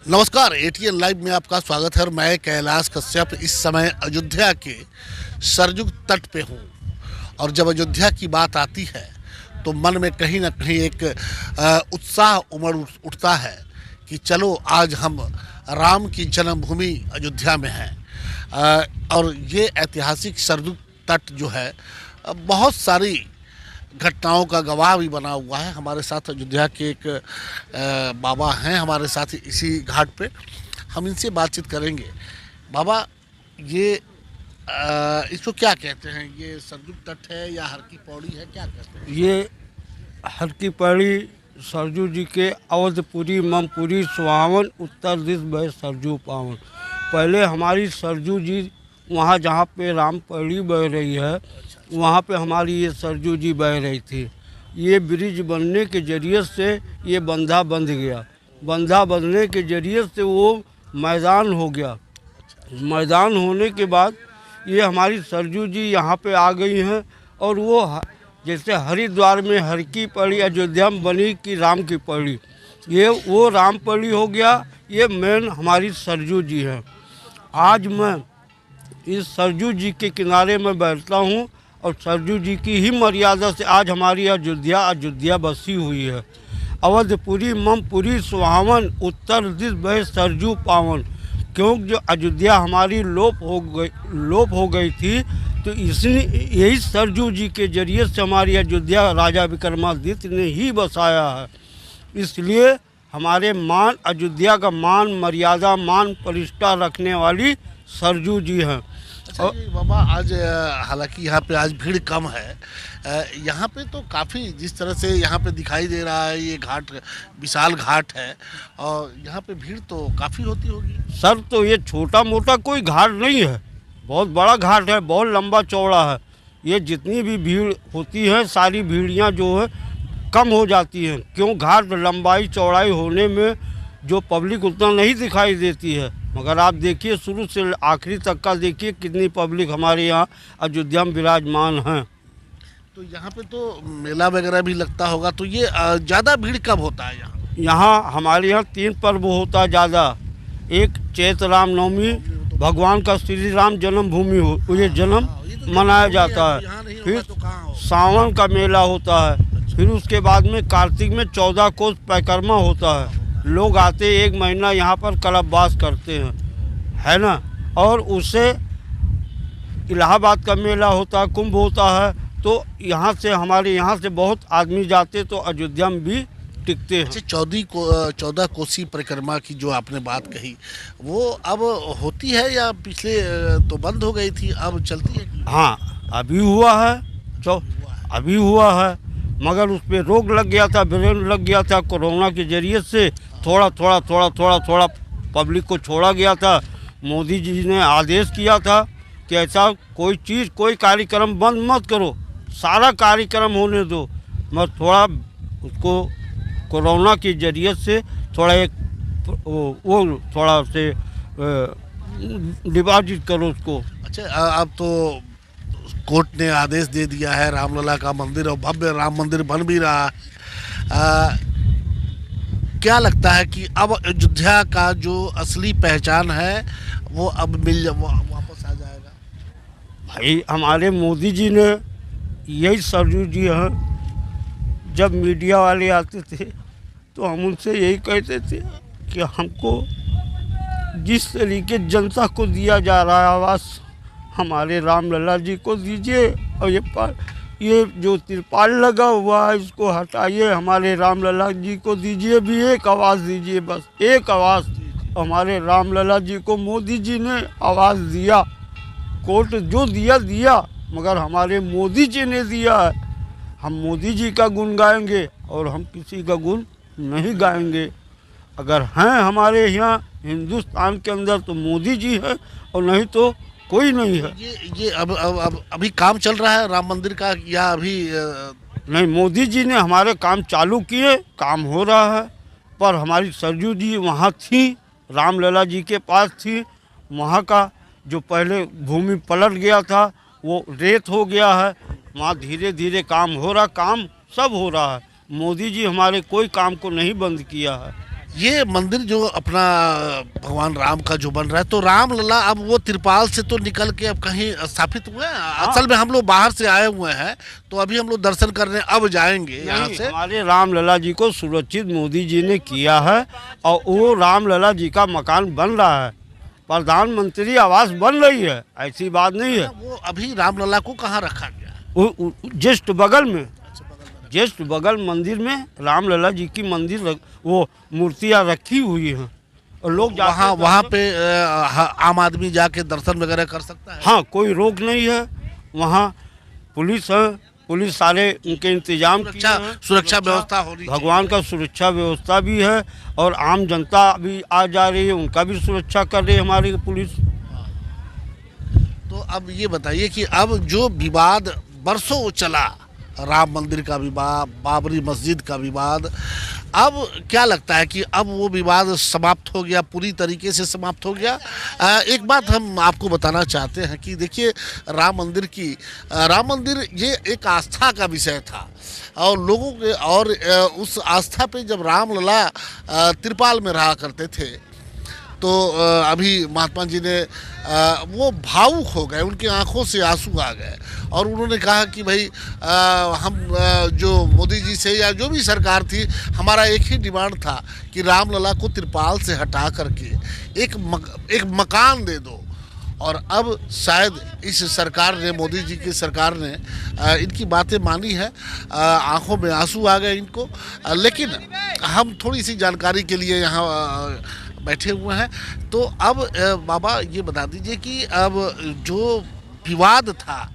नमस्कार, ATN live में आपका स्वागत है और मैं कैलाश कश्यप इस समय अयोध्या के सरजू तट पे हूँ। और जब अयोध्या की बात आती है तो मन में कहीं ना कहीं एक उत्साह उमड़ उठता है कि चलो आज हम राम की जन्मभूमि अयोध्या में हैं। और ये ऐतिहासिक सरजू तट जो है बहुत सारी घटनाओं का गवाह भी बना हुआ है। हमारे साथ अयोध्या के एक बाबा हैं हमारे साथ इसी घाट पे, हम इनसे बातचीत करेंगे। बाबा, ये इसको क्या कहते हैं? ये सरजू तट है या हर की पौड़ी है, क्या कहते हैं? ये हर की पौड़ी सरजू जी के अवधपुरी ममपुरी सुहावन उत्तर दिश बह सरजू पावन। पहले हमारी सरजू जी वहाँ जहाँ पे राम पौड़ी बह रही है वहाँ पे हमारी ये सरजू जी बह रही थी। ये ब्रिज बनने के जरिए से ये बंधा बंध गया। बंधा बंधने के जरिए से वो मैदान हो गया। मैदान होने के बाद ये हमारी सरजू जी यहाँ पे आ गई हैं। और वो जैसे हरिद्वार में हर की पौड़ी अयोध्या में बनी कि राम की पौड़ी, ये वो राम पौड़ी हो गया। ये मेन हमारी सरजू जी है। आज मैं इस सरजू जी के किनारे में बैठता हूँ और सरजू जी की ही मर्यादा से आज हमारी अयोध्या बसी हुई है। अवधपुरी ममपुरी सुहावन उत्तर दिश बह सरजू पावन। क्योंकि जो अयोध्या हमारी लोप हो गई थी, तो इसलिए यही सरजू जी के जरिए से हमारी अयोध्या राजा विक्रमादित्य ने ही बसाया है। इसलिए हमारे अयोध्या का मान मर्यादा मान प्रतिष्ठा रखने वाली सरजू जी हैं। अच्छा जी बाबा, आज हालांकि यहाँ पे आज भीड़ कम है। यहाँ पे तो काफ़ी जिस तरह से यहाँ पे दिखाई दे रहा है, ये घाट विशाल घाट है और यहाँ पे भीड़ तो काफ़ी होती होगी। सर, तो ये छोटा मोटा कोई घाट नहीं है, बहुत बड़ा घाट है, बहुत लंबा चौड़ा है। ये जितनी भी भीड़ होती है सारी भीड़ियाँ जो है कम हो जाती हैं। क्यों? घाट लंबाई चौड़ाई होने में जो पब्लिक उतना नहीं दिखाई देती है। मगर आप देखिए शुरू से आखिरी तक का देखिए कितनी पब्लिक हमारे यहाँ अयोध्या में विराजमान हैं। तो यहाँ पे तो मेला वगैरह भी लगता होगा, तो ये ज़्यादा भीड़ कब होता है यहाँ? यहाँ हमारे यहाँ 3 पर्व होता है ज़्यादा। एक चैत्र रामनवमी, भगवान का श्री राम जन्मभूमि हो ये जन्म मनाया जाता है। फिर सावन का मेला होता है। फिर उसके बाद में कार्तिक में 14 कोस परिक्रमा होता है। लोग आते 1 महीना यहाँ पर कल्पवास करते हैं, है ना। और उससे इलाहाबाद का मेला होता है, कुंभ होता है। तो यहाँ से हमारे यहाँ से बहुत आदमी जाते तो अयोध्या में भी टिकते हैं। अच्छा, 14 कोसी परिक्रमा की जो आपने बात कही, वो अब होती है या पिछले तो बंद हो गई थी, अब चलती है? हाँ, अभी हुआ है, अभी हुआ है। मगर उस पर रोक लग गया था, बैन लग गया था कोरोना के जरिए से। थोड़ा पब्लिक को छोड़ा गया था। मोदी जी ने आदेश किया था कि ऐसा कोई चीज़ कोई कार्यक्रम बंद मत करो, सारा कार्यक्रम होने दो। मगर थोड़ा उसको कोरोना के जरिए से थोड़ा एक वो थोड़ा से डिपॉजिट करो उसको। अच्छा, अब तो कोर्ट ने आदेश दे दिया है, रामलला का मंदिर और भव्य राम मंदिर बन भी रहा है। क्या लगता है कि अब अयोध्या का जो असली पहचान है वो अब वापस आ जाएगा? भाई, हमारे मोदी जी ने यही सरजू जी हैं। जब मीडिया वाले आते थे तो हम उनसे यही कहते थे कि हमको जिस तरीके जनता को दिया जा रहा है आवाज़, हमारे रामलला जी को दीजिए। और ये जो तिरपाल लगा हुआ है इसको हटाइए, हमारे रामलला जी को दीजिए। भी एक आवाज़ दीजिए, बस एक आवाज़। हमारे रामलला जी को मोदी जी ने आवाज़ दिया। कोर्ट जो दिया, मगर हमारे मोदी जी ने दिया है। हम मोदी जी का गुण गाएंगे और हम किसी का गुण नहीं गाएंगे। अगर हैं हमारे यहाँ हिंदुस्तान के अंदर तो मोदी जी है और नहीं तो कोई नहीं है। ये अब अभी काम चल रहा है राम मंदिर का या अभी नहीं, मोदी जी ने हमारे काम चालू किए, काम हो रहा है। पर हमारी सरजू जी वहाँ थी, रामलला जी के पास थी। वहाँ का जो पहले भूमि पलट गया था वो रेत हो गया है। वहाँ धीरे धीरे काम हो रहा, काम सब हो रहा है। मोदी जी हमारे कोई काम को नहीं बंद किया है। ये मंदिर जो अपना भगवान राम का जो बन रहा है, तो रामलला अब वो तिरपाल से तो निकल के अब कहीं स्थापित हुए हैं। असल में हम लोग बाहर से आए हुए हैं, तो अभी हम लोग दर्शन करने अब जाएंगे यहाँ नहीं, से। हमारे रामलला जी को सुरक्षित मोदी जी ने किया है और वो रामलला जी का मकान बन रहा है, प्रधानमंत्री आवास बन रही है, ऐसी बात नहीं है। वो अभी रामलला को कहाँ रखा गया? जस्ट बगल में, जस्ट बगल मंदिर में रामलला जी की मंदिर वो मूर्तियाँ रखी हुई हैं और लोग वहाँ वहाँ पे आम आदमी जाके दर्शन वगैरह कर सकता है? हाँ, कोई रोक नहीं है। वहाँ पुलिस है, पुलिस सारे उनके इंतजाम किए हैं। सुरक्षा व्यवस्था होनी चाहिए। भगवान का सुरक्षा व्यवस्था भी है और आम जनता भी आ जा रही है, उनका भी सुरक्षा कर रही है हमारी पुलिस। तो अब ये बताइए कि अब जो विवाद बरसों चला, राम मंदिर का विवाद, बाबरी मस्जिद का विवाद, अब क्या लगता है कि अब वो विवाद समाप्त हो गया, पूरी तरीके से समाप्त हो गया? एक बात हम आपको बताना चाहते हैं कि देखिए, राम मंदिर ये एक आस्था का विषय था और लोगों के, और उस आस्था पे जब रामलला त्रिपाल में रहा करते थे, तो अभी महात्मा जी ने वो भावुक हो गए, उनकी आंखों से आंसू आ गए और उन्होंने कहा कि भाई हम जो मोदी जी से या जो भी सरकार थी, हमारा एक ही डिमांड था कि रामलला को त्रिपाल से हटा करके एक मकान दे दो। और अब शायद इस सरकार ने, मोदी जी की सरकार ने इनकी बातें मानी है, आंखों में आंसू आ गए इनको। लेकिन हम थोड़ी सी जानकारी के लिए यहाँ बैठे हुए हैं, तो अब बाबा ये बता दीजिए कि अब जो विवाद था,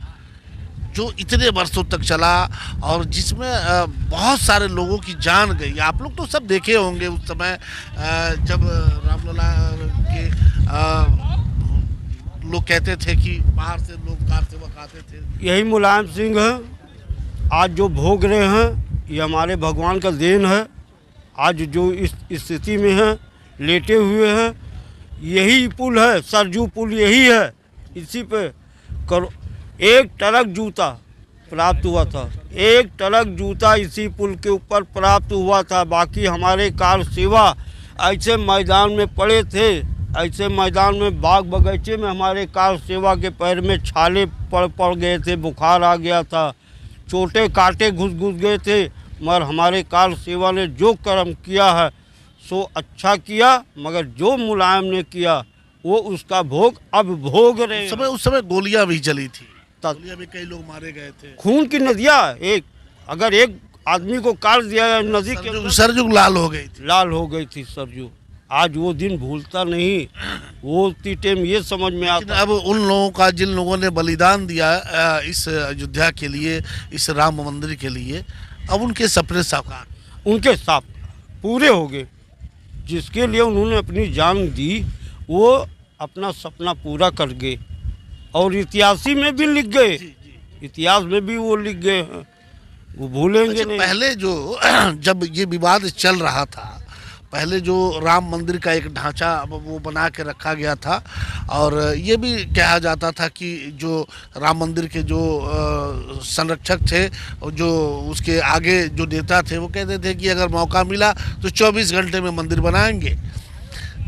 जो इतने वर्षों तक चला और जिसमें बहुत सारे लोगों की जान गई, आप लोग तो सब देखे होंगे उस समय जब रामलला के लोग कहते थे कि बाहर से लोग कार सेवक आते थे। यही मुलायम सिंह है, आज जो भोग रहे हैं ये हमारे भगवान का देन है। आज जो इस स्थिति में है, लेटे हुए हैं, यही पुल है, सरजू पुल यही है। इसी पे करो, एक ट्रक जूता प्राप्त हुआ था, एक ट्रक जूता इसी पुल के ऊपर प्राप्त हुआ था। बाकी हमारे कार सेवा ऐसे मैदान में पड़े थे, ऐसे मैदान में बाग बगीचे में हमारे कार सेवा के पैर में छाले पड़ गए थे, बुखार आ गया था, चोटे कांटे घुस गए थे, मगर हमारे कार सेवा ने जो कर्म किया है सो अच्छा किया। मगर जो मुलायम ने किया वो उसका भोग अब भोग रहे हैं। उस समय गोलियां भी चली थी, गोलियां में कई लोग मारे गए थे। खून की नदियाँ, अगर एक आदमी को काट दिया नदी के, सरजू लाल हो गई थी, लाल हो गई थी सरजू। आज वो दिन भूलता नहीं, वो टाइम ये समझ में आता। अब उन लोगों का, जिन लोगों ने बलिदान दिया इस अयोध्या के लिए, इस राम मंदिर के लिए, अब उनके सपने साकार, उनके साथ पूरे हो गए। जिसके लिए उन्होंने अपनी जान दी वो अपना सपना पूरा कर गए और इतिहासी में भी लिख गए, इतिहास में भी वो लिख गए हैं, वो भूलेंगे नहीं। पहले जो जब ये विवाद चल रहा था, पहले जो राम मंदिर का एक ढांचा वो बना के रखा गया था और ये भी कहा जाता था कि जो राम मंदिर के जो संरक्षक थे, जो उसके आगे जो नेता थे, वो कहते थे कि अगर मौका मिला तो 24 घंटे में मंदिर बनाएंगे।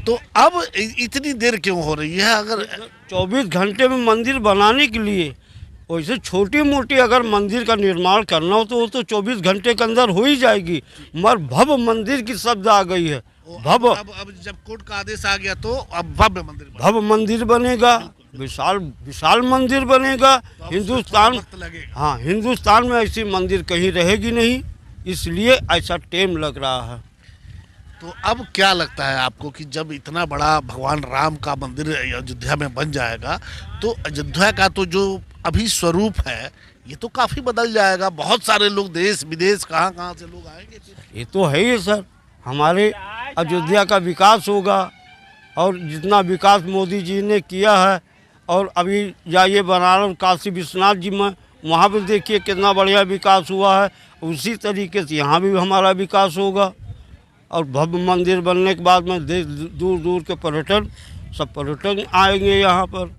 तो अब इतनी देर क्यों हो रही है? अगर 24 घंटे में मंदिर बनाने के लिए, वैसे छोटी मोटी अगर मंदिर का निर्माण करना हो तो वो तो 24 घंटे के अंदर हो ही जाएगी, मगर भव्य मंदिर की शब्द आ गई है। भव्य, अब जब कोर्ट का आदेश आ गया तो अब भव्य मंदिर बनेगा, विशाल मंदिर बनेगा। हिंदुस्तान, हाँ, हिंदुस्तान में ऐसी मंदिर कहीं रहेगी नहीं, इसलिए ऐसा टाइम लग रहा है। तो अब क्या लगता है आपको कि जब इतना बड़ा भगवान राम का मंदिर अयोध्या में बन जाएगा तो अयोध्या का तो जो अभी स्वरूप है ये तो काफ़ी बदल जाएगा? बहुत सारे लोग देश विदेश कहाँ से लोग आएंगे। ये तो है ही सर, हमारे अयोध्या का विकास होगा और जितना विकास मोदी जी ने किया है, और अभी जाइए बनारस काशी विश्वनाथ जी में, वहाँ पर देखिए कितना बढ़िया विकास हुआ है। उसी तरीके से यहाँ भी हमारा विकास होगा और भव्य मंदिर बनने के बाद में दूर दूर के पर्यटन आएंगे यहाँ पर।